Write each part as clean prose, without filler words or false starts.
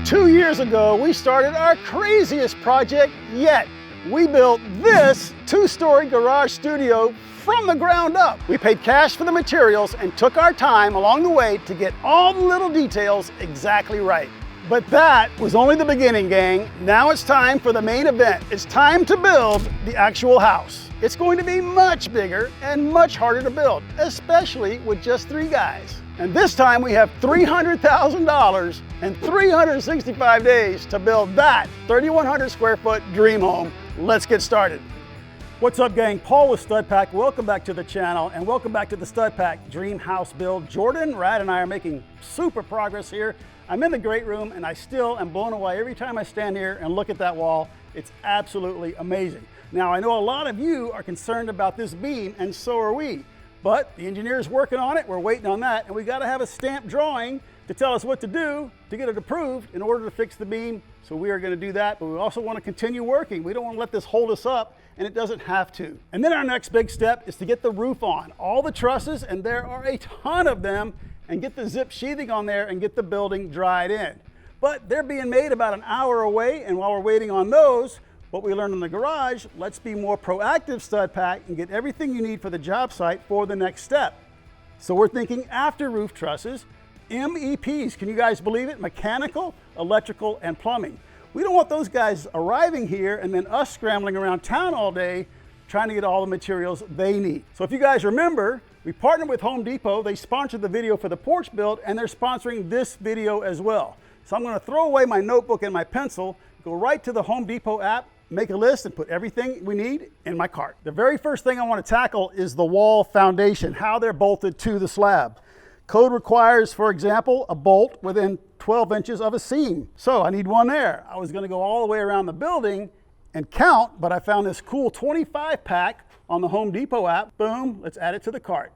2 years ago, we started our craziest project yet. We built this 2-story garage studio from the ground up. We paid cash for the materials and took our time along the way to get all the little details exactly right. But that was only the beginning, gang. Now it's time for the main event. It's time to build the actual house. It's going to be much bigger and much harder to build, especially with just 3 guys. And this time we have $300,000 and 365 days to build that 3,100 square foot dream home. Let's get started. What's up, gang? Paul with Stud Pack. Welcome back to the channel and welcome back to the Stud Pack Dream House Build. Jordan, Rad, and I are making super progress here. I'm in the great room and I still am blown away every time I stand here and look at that wall. It's absolutely amazing. Now, I know a lot of you are concerned about this beam, and so are we. But the engineer's working on it, we're waiting on that, and we gotta have a stamped drawing to tell us what to do to get it approved in order to fix the beam. So we are gonna do that, but we also wanna continue working. We don't wanna let this hold us up, and it doesn't have to. And then our next big step is to get the roof on. All the trusses, and there are a ton of them, and get the zip sheathing on there and get the building dried in. But they're being made about an hour away, and while we're waiting on those, what we learned in the garage, let's be more proactive, Stud Pack, and get everything you need for the job site for the next step. So we're thinking after roof trusses, MEPs, can you guys believe it? Mechanical, electrical, and plumbing. We don't want those guys arriving here and then us scrambling around town all day trying to get all the materials they need. So if you guys remember, we partnered with Home Depot. They sponsored the video for the porch build, and they're sponsoring this video as well. So I'm gonna throw away my notebook and my pencil, go right to the Home Depot app, make a list and put everything we need in my cart. The very first thing I want to tackle is the wall foundation, how they're bolted to the slab. Code requires, for example, a bolt within 12 inches of a seam. So I need one there. I was going to go all the way around the building and count, but I found this cool 25 pack on the Home Depot app. Boom, let's add it to the cart.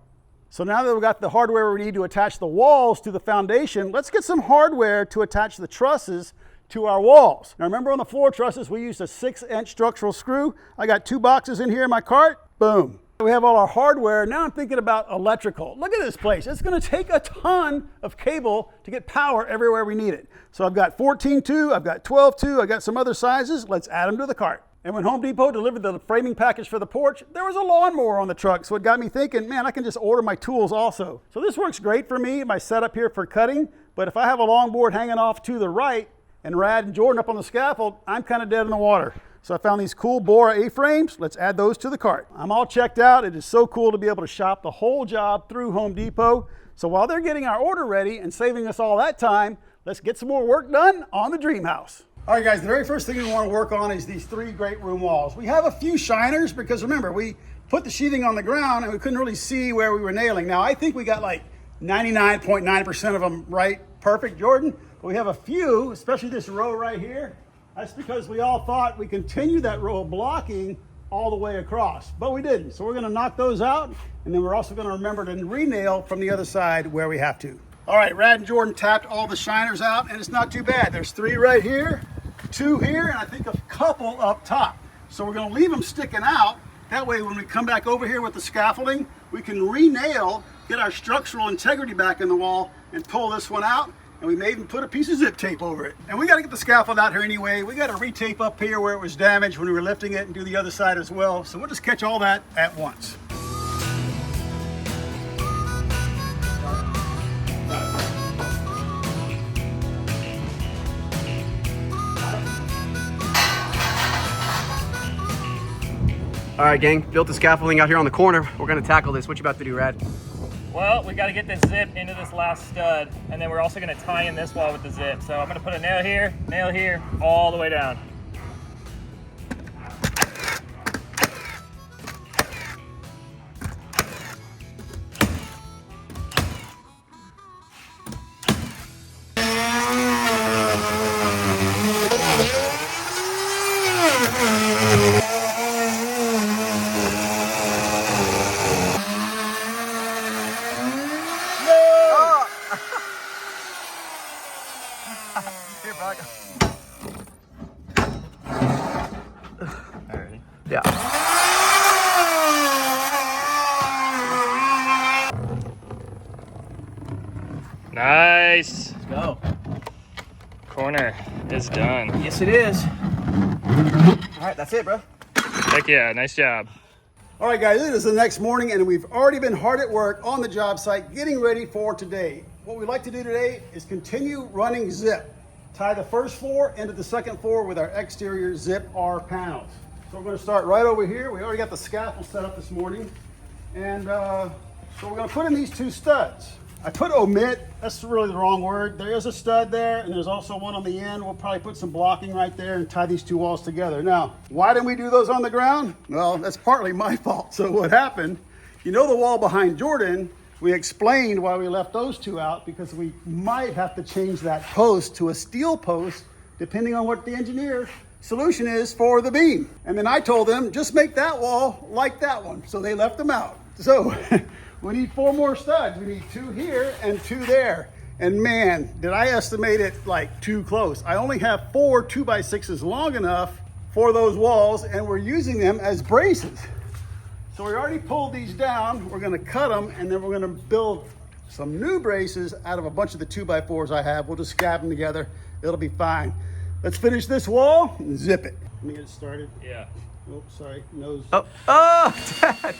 So now that we've got the hardware we need to attach the walls to the foundation, let's get some hardware to attach the trusses to our walls. Now remember, on the floor trusses, we used a 6-inch structural screw. I got 2 boxes in here in my cart. Boom. We have all our hardware. Now I'm thinking about electrical. Look at this place. It's gonna take a ton of cable to get power everywhere we need it. So I've got 14.2, I've got 12.2, I got some other sizes. Let's add them to the cart. And when Home Depot delivered the framing package for the porch, there was a lawnmower on the truck. So it got me thinking, man, I can just order my tools also. So this works great for me, my setup here for cutting. But if I have a longboard hanging off to the right, and Rad and Jordan up on the scaffold, I'm kind of dead in the water. So I found these cool Bora A-frames. Let's add those to the cart. I'm all checked out. It is so cool to be able to shop the whole job through Home Depot. So while they're getting our order ready and saving us all that time, let's get some more work done on the dream house. All right, guys, the very first thing we want to work on is these 3 great room walls. We have a few shiners because remember, we put the sheathing on the ground and we couldn't really see where we were nailing. Now, I think we got like 99.9% of them right. Perfect, Jordan. But we have a few, especially this row right here. That's because we all thought we continued that row of blocking all the way across, but we didn't. So we're gonna knock those out, and then we're also gonna remember to re-nail from the other side where we have to. All right, Rad and Jordan tapped all the shiners out, and it's not too bad. There's 3 right here, 2 here, and I think a couple up top. So we're gonna leave them sticking out. That way, when we come back over here with the scaffolding, we can re-nail, get our structural integrity back in the wall, and pull this one out. And we may even put a piece of zip tape over it. And we got to get the scaffold out here anyway. We got to retape up here where it was damaged when we were lifting it and do the other side as well. So we'll just catch all that at once. All right, gang, built the scaffolding out here on the corner. We're gonna tackle this. What you about to do, Rad? Well, we got to get this zip into this last stud, and then we're also going to tie in this wall with the zip. So I'm going to put a nail here, all the way down. Here, back. Alrighty. Yeah. Nice. Let's go. corner is done. Yes, it is. All right, that's it, bro. Heck yeah, nice job. All right, guys, it is the next morning, and we've already been hard at work on the job site getting ready for today. What we'd like to do today is continue running zip. Tie the first floor into the second floor with our exterior zip R panels. So we're going to start right over here. We already got the scaffold set up this morning. And so we're going to put in these two studs. I put omit, that's really the wrong word. There is a stud there, and there's also one on the end. We'll probably put some blocking right there and tie these two walls together. Now, why didn't we do those on the ground? Well, that's partly my fault. So what happened, you know the wall behind Jordan, we explained why we left those two out, because we might have to change that post to a steel post, depending on what the engineer solution is for the beam. And then I told them, just make that wall like that one. So they left them out. So we need 4 more studs. We need 2 here and 2 there. And man, did I estimate it like too close. I only have 4 2x6s long enough for those walls, and we're using them as braces. So we already pulled these down. We're gonna cut them, and then we're gonna build some new braces out of a bunch of the 2x4s I have. We'll just scab them together. It'll be fine. Let's finish this wall and zip it. Let me get it started. Yeah. Oh, sorry, nose. Oh, Dad.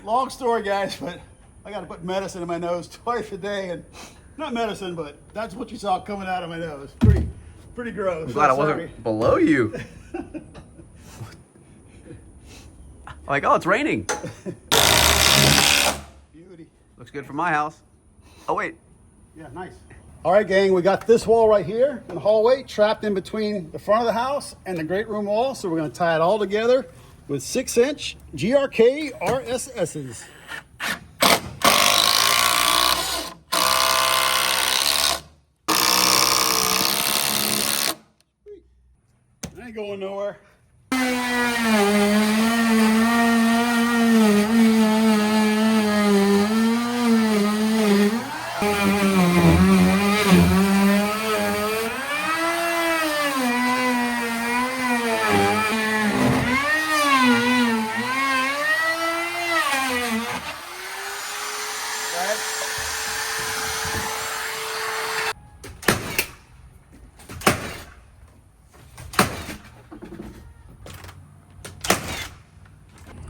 Long story, guys, but I got to put medicine in my nose twice a day, and not medicine, but that's what you saw coming out of my nose. Pretty gross. I'm glad I wasn't below you. Like, oh, it's raining. Beauty. Looks good for my house. Oh, wait. Yeah, nice. All right, gang, we got this wall right here in the hallway trapped in between the front of the house and the great room wall. So we're going to tie it all together with 6-inch GRK RSSs. I ain't going nowhere.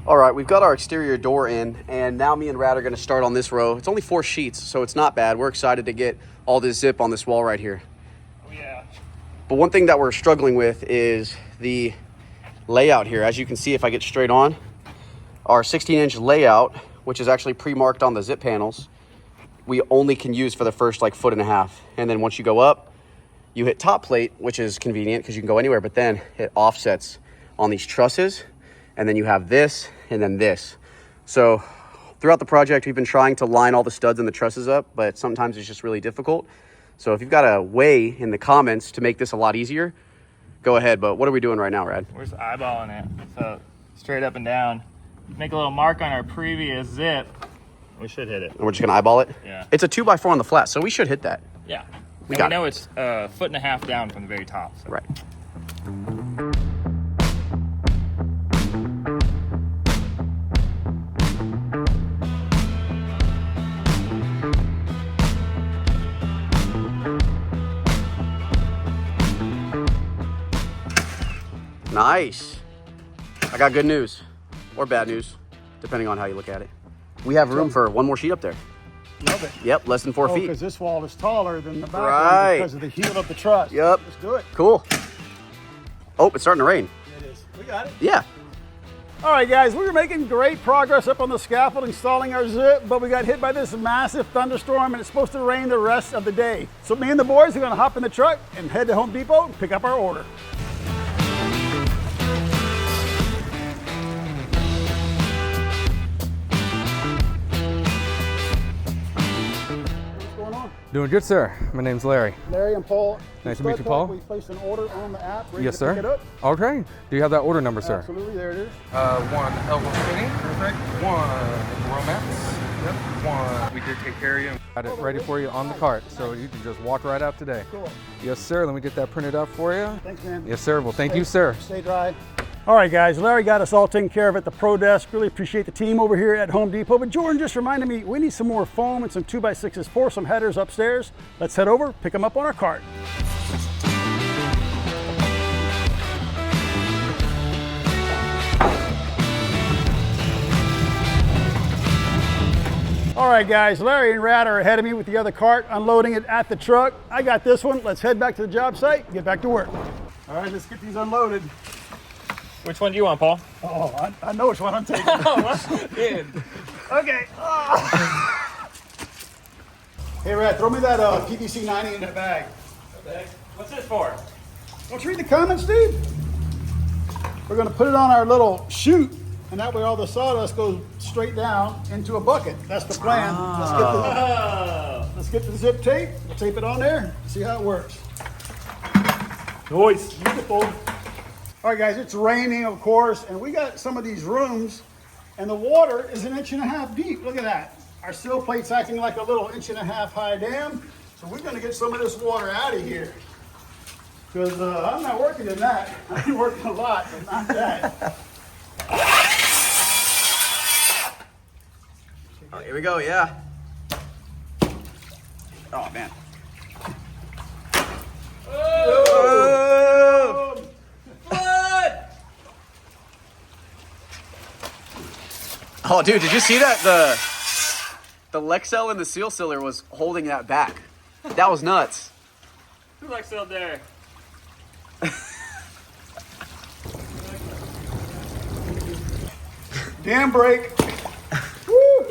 All right, we've got our exterior door in, and now me and Rad are gonna start on this row. It's only 4 sheets, so it's not bad. We're excited to get all this zip on this wall right here. Oh yeah. But one thing that we're struggling with is the layout here. As you can see, if I get straight on, our 16-inch layout, which is actually pre-marked on the zip panels, we only can use for the first like 1.5 feet. And then once you go up, you hit top plate, which is convenient because you can go anywhere, but then it offsets on these trusses. And then you have this and then this. So throughout the project, we've been trying to line all the studs and the trusses up, but sometimes it's just really difficult. So if you've got a way in the comments to make this a lot easier, go ahead. But what are we doing right now, Rad? We're just eyeballing it. So straight up and down. Make a little mark on our previous zip. We should hit it. And we're just gonna eyeball it? Yeah. It's a 2x4 on the flat, so we should hit that. Yeah. We know it's 1.5 feet down from the very top. So. Right. Nice. I got good news, or bad news, depending on how you look at it. We have room for 1 more sheet up there. Love it. Yep, less than 4 feet. Because this wall is taller than the back Right. end because of the heel of the truss. Yep. Let's do it. Cool. Oh, it's starting to rain. It is. We got it. Yeah. All right, guys, we were making great progress up on the scaffold installing our zip, but we got hit by this massive thunderstorm, and it's supposed to rain the rest of the day. So me and the boys are gonna hop in the truck and head to Home Depot and pick up our order. What's going on? Doing good, sir. My name's Larry. Larry and Paul. Nice to meet you, Paul. We placed an order on the app. Ready Yes, to sir. Pick it up. Okay. Do you have that order number, sir? Absolutely, there it is. 1 elbow skinny. Perfect. 1 romance. Yep. 1. We did take care of you. Got it ready for you on the cart, so you can just walk right out today. Cool. Yes, sir. Let me get that printed up for you. Thanks, man. Yes, sir. Well, thank you, sir. Stay dry. All right, guys, Larry got us all taken care of at the Pro Desk. Really appreciate the team over here at Home Depot. But Jordan just reminded me, we need some more foam and some 2x6s for some headers upstairs. Let's head over, pick them up on our cart. All right, guys, Larry and Rad are ahead of me with the other cart, unloading it at the truck. I got this one. Let's head back to the job site and get back to work. All right, let's get these unloaded. Which one do you want, Paul? Oh, I know which one I'm taking. Okay. Hey, Rad, throw me that PVC 90 in that bag. Okay. What's this for? Don't you read the comments, Steve? We're going to put it on our little chute, and that way all the sawdust goes straight down into a bucket. That's the plan. Let's get the zip tape. We'll tape it on there, see how it works. Nice. Beautiful. All right, guys, it's raining, of course, and we got some of these rooms, and the water is 1.5 inches deep. Look at that. Our sill plate's acting like a little 1.5 inch high dam, so we're going to get some of this water out of here. Because I'm not working in that. I've been working a lot, but not that. Oh, here we go, yeah. Oh, man. Oh! Oh, dude, did you see that? The Lexel and the seal sealer was holding that back. That was nuts. Who likes out there? Dam break. Woo!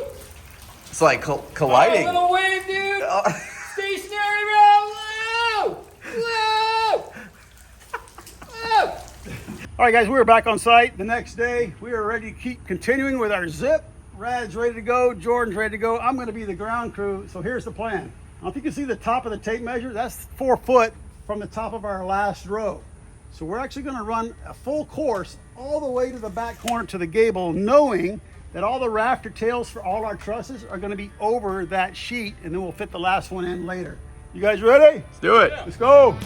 It's like colliding. Oh, little wave, dude. Stationary roll. Whoa! Whoa! All right, guys, we are back on site the next day. We are ready to keep continuing with our zip. Rad's ready to go. Jordan's ready to go. I'm going to be the ground crew. So here's the plan. I don't know if you can see the top of the tape measure. That's 4 foot from the top of our last row. So we're actually going to run a full course all the way to the back corner to the gable, knowing that all the rafter tails for all our trusses are going to be over that sheet, and then we'll fit the last one in later. You guys ready? Let's do it. Let's go.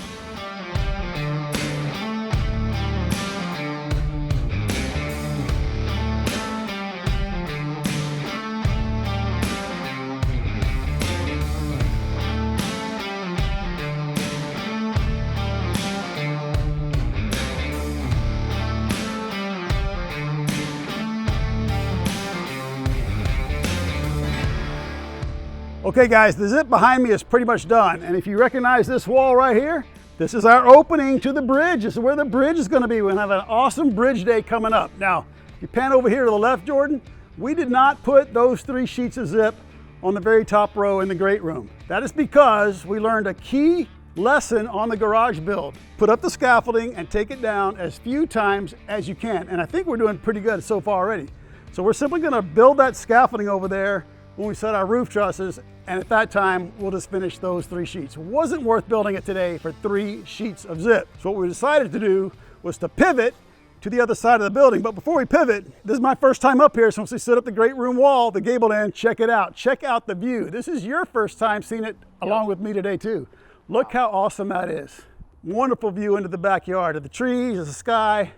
Okay, guys, the zip behind me is pretty much done. And if you recognize this wall right here, this is our opening to the bridge. This is where the bridge is going to be. We're going to have an awesome bridge day coming up. Now, if you pan over here to the left, Jordan, we did not put those 3 sheets of zip on the very top row in the great room. That is because we learned a key lesson on the garage build. Put up the scaffolding and take it down as few times as you can. And I think we're doing pretty good so far already. So we're simply going to build that scaffolding over there when we set our roof trusses, and at that time we'll just finish those 3 sheets. It wasn't worth building it today for 3 sheets of zip. So what we decided to do was to pivot to the other side of the building. But before we pivot, this is my first time up here since we set up the great room wall, the gable end. Check it out. Check out the view. This is your first time seeing it along with me today too. Look how awesome that is. Wonderful view into the backyard of the trees, of the sky,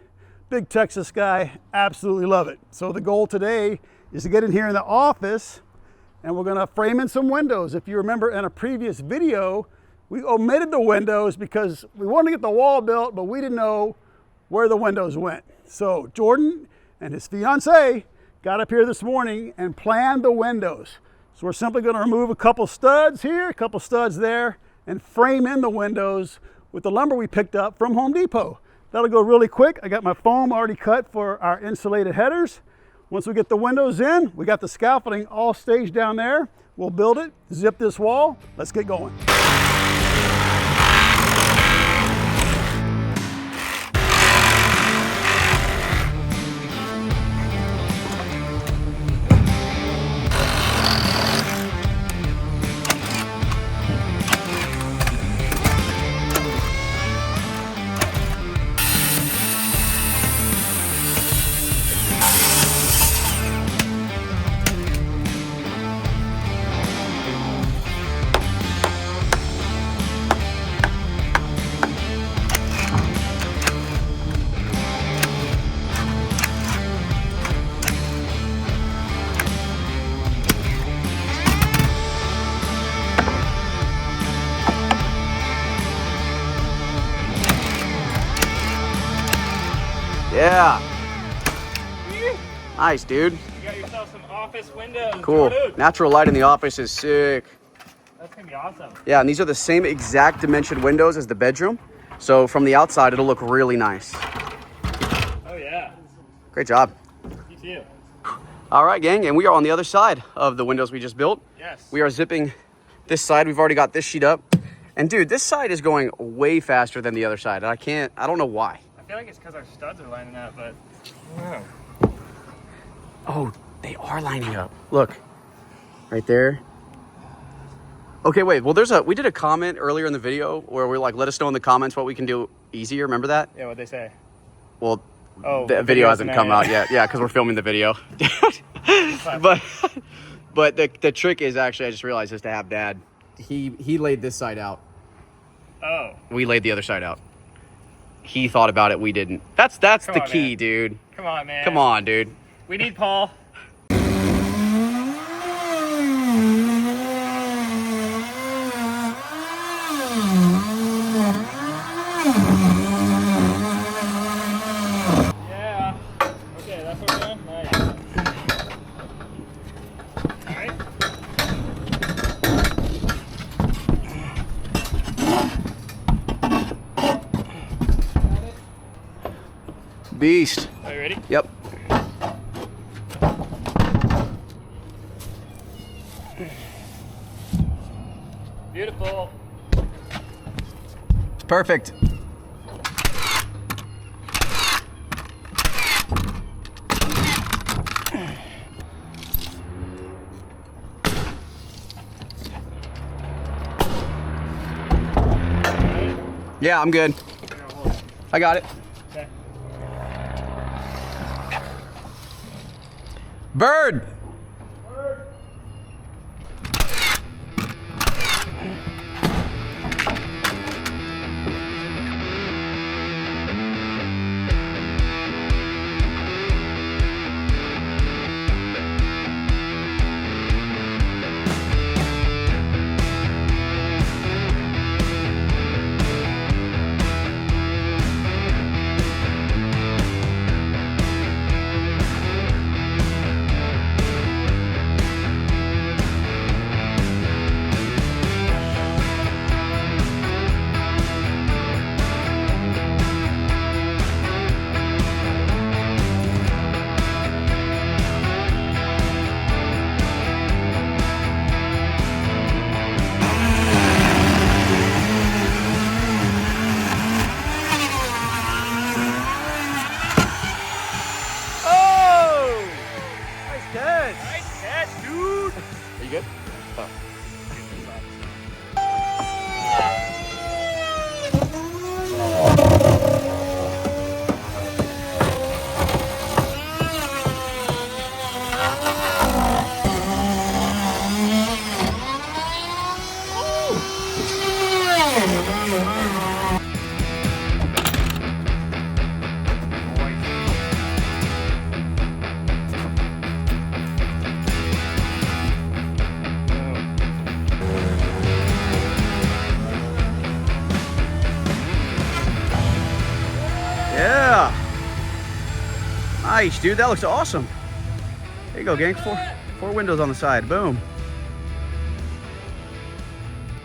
big Texas sky. Absolutely love it. So the goal today is to get in here in the office, and we're gonna frame in some windows. If you remember in a previous video, we omitted the windows because we wanted to get the wall built, but we didn't know where the windows went. So Jordan and his fiance got up here this morning and planned the windows. So we're simply gonna remove a couple studs here, a couple studs there, and frame in the windows with the lumber we picked up from Home Depot. That'll go really quick. I got my foam already cut for our insulated headers. Once we get the windows in, we got the scaffolding all staged down there. We'll build it, zip this wall. Let's get going. Yeah. Nice, dude. You got yourself some office windows. Cool. Jordan. Natural light in the office is sick. That's gonna be awesome. Yeah, and these are the same exact dimension windows as the bedroom. So from the outside, it'll look really nice. Oh yeah. Great job. You too. All right, gang, and we are on the other side of the windows we just built. Yes. We are zipping this side. We've already got this sheet up. And dude, this side is going way faster than the other side. I don't know why. I feel like it's because our studs are lining up, but I don't know. Oh, they are lining up. Look, right there. Okay, wait, well, we did a comment earlier in the video where we're like, let us know in the comments what we can do easier. Remember that? Yeah, what'd they say? Well, Oh, the video hasn't come out yet. Yeah, because we're filming the video. but the trick is actually, I just realized, is to have Dad. He laid this side out. Oh. We laid the other side out. He thought about it. We didn't. That's the key, man. dude. Come on, man. Come on, dude. We need Paul. Yeah. Okay, that's what we're doing. Nice. All right. Beast. Are you ready? Yep. Beautiful. It's perfect. Yeah, I'm good. I got it. Okay. Bird. You good? Oh. Yeah. Nice, dude. That looks awesome. There you go, gang. Four windows on the side. Boom.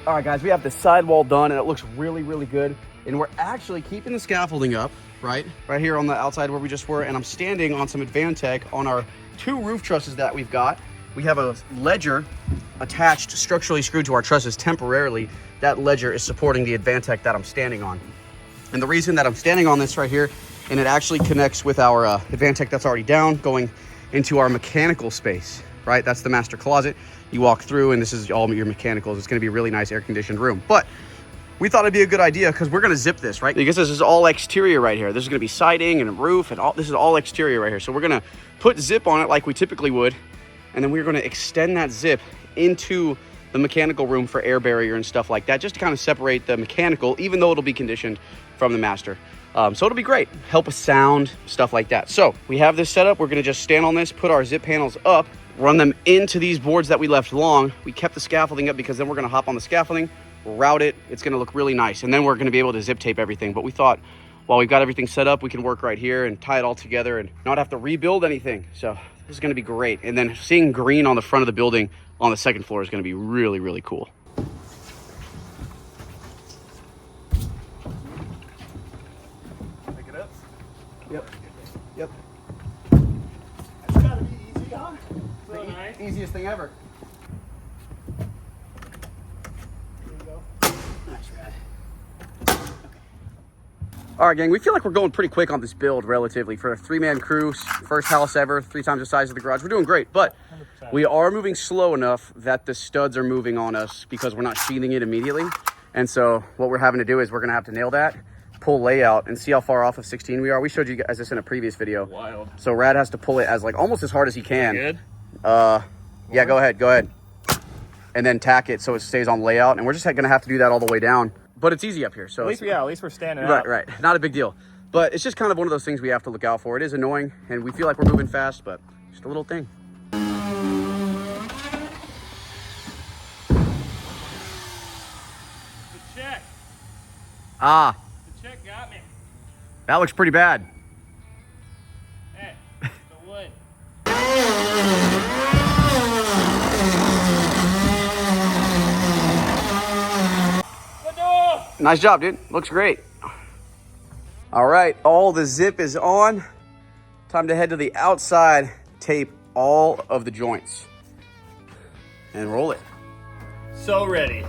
All right, guys, we have the sidewall done, and it looks really, really good. And we're actually keeping the scaffolding up, right here on the outside where we just were. And I'm standing on some Advantech on our 2 roof trusses that we've got. We have a ledger attached, structurally screwed to our trusses temporarily. That ledger is supporting the Advantech that I'm standing on. And the reason that I'm standing on this right here, and it actually connects with our Advantech that's already down, going into our mechanical space, right? That's the master closet. You walk through, and this is all your mechanicals. It's gonna be a really nice air-conditioned room. But we thought it'd be a good idea because we're gonna zip this, right? Because this is all exterior right here. This is gonna be siding and a roof, and this is all exterior right here. So we're gonna put zip on it like we typically would, and then we're gonna extend that zip into the mechanical room for air barrier and stuff like that, just to kind of separate the mechanical, even though it'll be conditioned from the master. So it'll be great, help with sound, stuff like that. So we have this set up. We're gonna just stand on this, put our zip panels up, run them into these boards that we left long. We kept the scaffolding up because then we're gonna hop on the scaffolding, route it. It's gonna look really nice. And then we're gonna be able to zip tape everything. But we thought, while we've got everything set up, we can work right here and tie it all together and not have to rebuild anything. So this is going to be great. And then seeing green on the front of the building on the second floor is going to be really, really cool. Pick it up. Yep. Yep. That's gotta be easy, huh? So nice. Easiest thing ever. All right, gang, we feel like we're going pretty quick on this build relatively for a 3-man crew, first house ever, 3 times the size of the garage. We're doing great, but 100%. we are moving slow enough that the studs are moving on us because we're not sheathing it immediately. And so what we're having to do is we're gonna have to nail that, pull layout, and see how far off of 16 we are. We showed you guys this in a previous video. Wild. So Rad has to pull it as like almost as hard as he can. Good. Yeah, go ahead. And then tack it so it stays on layout. And we're just gonna have to do that all the way down. But it's easy up here, so At least we're standing up. right. Not a big deal. But it's just kind of one of those things we have to look out for. It is annoying, and we feel like we're moving fast, but just a little thing. The check. Ah, The check got me. that looks pretty bad. Hey, the wood. Nice job, dude. Looks great. All right, all the zip is on. Time to head to the outside, tape all of the joints, and roll it. So ready.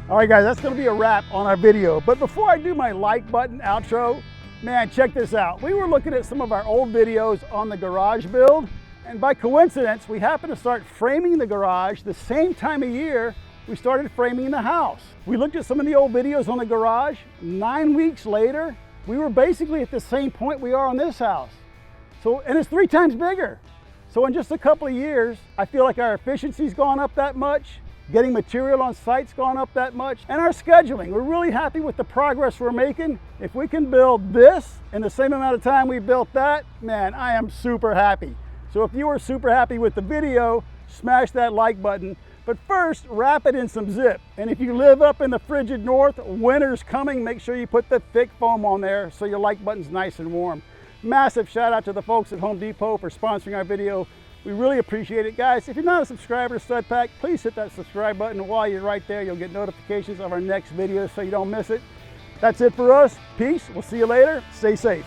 All right, guys, that's gonna be a wrap on our video. But before I do my like button outro, man, check this out. We were looking at some of our old videos on the garage build, and by coincidence, we happened to start framing the garage the same time of year we started framing the house. We looked at some of the old videos on the garage. 9 weeks later, we were basically at the same point we are on this house. So, and it's 3 times bigger. So in just a couple of years, I feel like our efficiency's gone up that much. Getting material on site's gone up that much, and our scheduling. We're really happy with the progress we're making. If we can build this in the same amount of time we built that, man, I am super happy. So if you are super happy with the video, smash that like button. But first, wrap it in some zip. And if you live up in the frigid north, winter's coming, make sure you put the thick foam on there so your like button's nice and warm. Massive shout out to the folks at Home Depot for sponsoring our video. We really appreciate it, guys. If you're not a subscriber to Stud Pack, please hit that subscribe button. While you're right there, you'll get notifications of our next video so you don't miss it. That's it for us. Peace. We'll see you later. Stay safe.